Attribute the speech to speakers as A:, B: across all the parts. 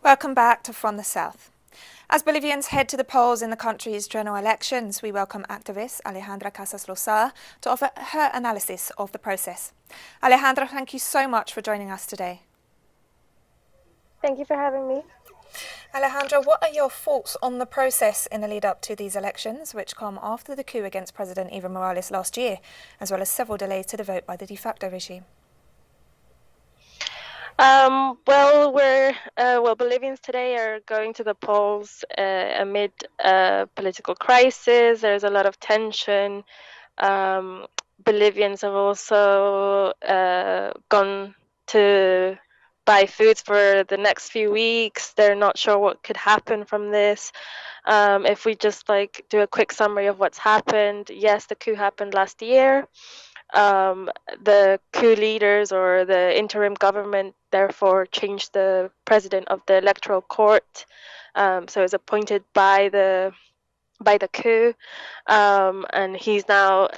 A: Welcome back to From the South. As Bolivians head to the polls in the country's general elections, we welcome activist Alejandra Casas-Lozada to offer her analysis of the process. Alejandra, thank you so much for joining us today.
B: Thank you for having me.
A: Alejandra, what are your thoughts on the process in the lead up to these elections, which come after the coup against President Evo Morales last year, as well as several delays to the vote by the de facto regime?
B: Bolivians today are going to the polls amid a political crisis. There's a lot of tension. Bolivians have also gone to buy foods for the next few weeks. They're not sure what could happen from this. If we just do a quick summary of what's happened. Yes, the coup happened last year. The coup leaders or the interim government therefore changed the president of the electoral court, so it's appointed by the coup, and he's now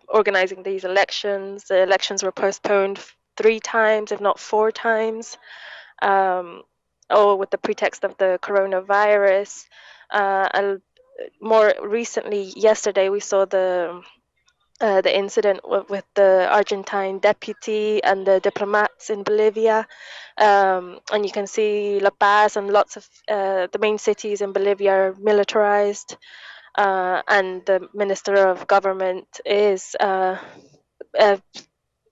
B: organizing these elections. The elections were postponed 3 times, if not 4 times, all with the pretext of the coronavirus. And more recently, yesterday, we saw the incident with the Argentine deputy and the diplomats in Bolivia. And you can see La Paz and lots of the main cities in Bolivia are militarized. And the Minister of Government is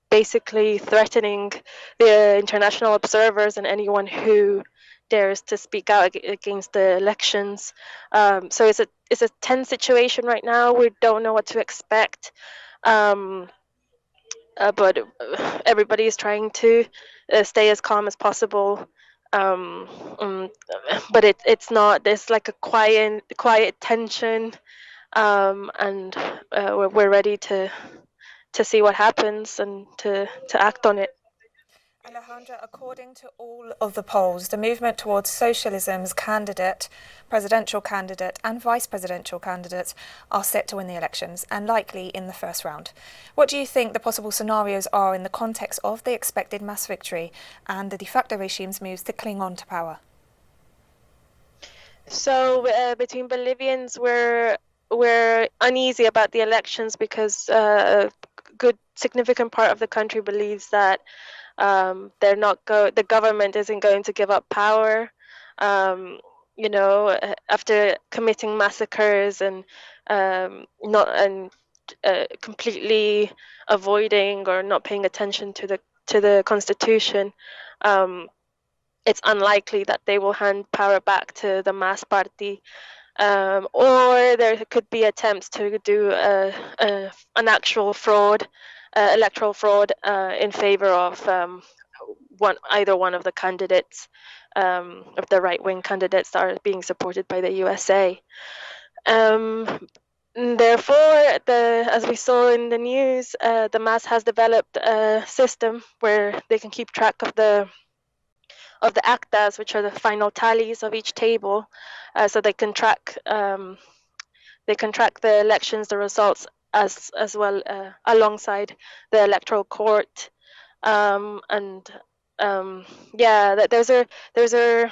B: basically threatening the international observers and anyone who dares to speak out against the elections. So it's a tense situation right now. We don't know what to expect, but everybody is trying to stay as calm as possible. But it's not. There's like a quiet tension, and we're ready to see what happens and to act on it.
A: Alejandra, according to all of the polls, the movement towards socialism's candidate, presidential candidate and vice presidential candidates are set to win the elections and likely in the first round. What do you think the possible scenarios are in the context of the expected mass victory and the de facto regime's moves to cling on to power?
B: So between Bolivians, we're uneasy about the elections because a good significant part of the country believes that the government isn't going to give up power. After committing massacres and completely avoiding or not paying attention to the constitution, it's unlikely that they will hand power back to the Mass Party. Or there could be attempts to do an actual fraud, electoral fraud, in favor of either one of the candidates, of the right-wing candidates that are being supported by the USA. Therefore, as we saw in the news, the Mass has developed a system where they can keep track of the actas, which are the final tallies of each table, so they can track the elections, the results, as well alongside the electoral court. Those are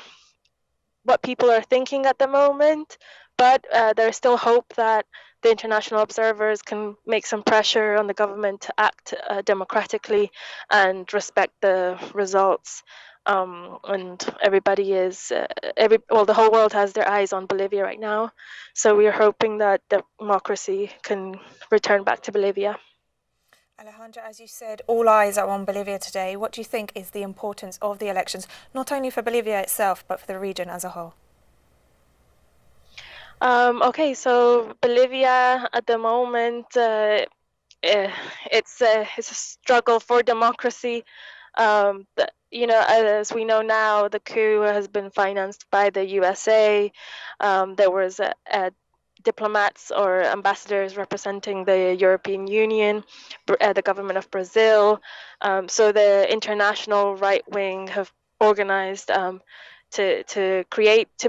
B: what people are thinking at the moment, but there's still hope that the international observers can make some pressure on the government to act democratically and respect the results. And everybody the whole world has their eyes on Bolivia right now. So we are hoping that democracy can return back to Bolivia.
A: Alejandra, as you said, all eyes are on Bolivia today. What do you think is the importance of the elections, not only for Bolivia itself, but for the region as a whole?
B: Okay, so Bolivia at the moment, it's a struggle for democracy. As we know now, the coup has been financed by the USA. There was diplomats or ambassadors representing the European Union, the government of Brazil. So the international right wing have organized to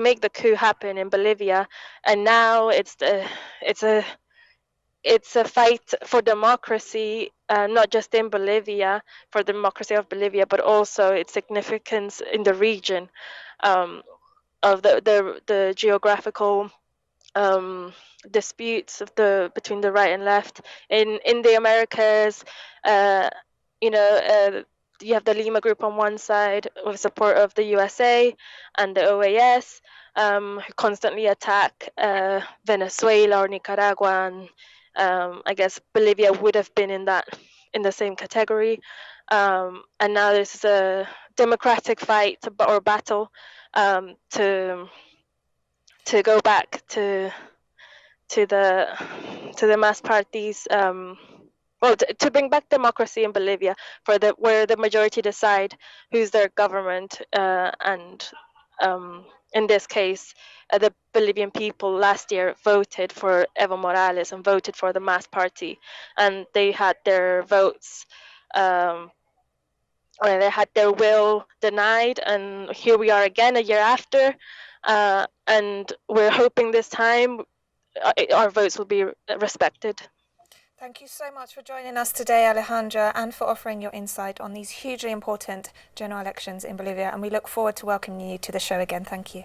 B: make the coup happen in Bolivia, and now it's a fight for democracy, not just in Bolivia, for the democracy of Bolivia, but also its significance in the region. of the geographical disputes of between the right and left in the Americas. You know, you have the Lima Group on one side with support of the USA and the OAS, who constantly attack Venezuela or Nicaragua, and I guess Bolivia would have been in the same category. And now this is a democratic fight or battle to go back to the mass parties, well, to bring back democracy in Bolivia, where the majority decide who's their government, and in this case, the Bolivian people last year voted for Evo Morales and voted for the mass party, and they had their votes. Or they had their will denied, and here we are again a year after, and we're hoping this time our votes will be respected.
A: Thank you so much for joining us today, Alejandra, and for offering your insight on these hugely important general elections in Bolivia. And we look forward to welcoming you to the show again. Thank you.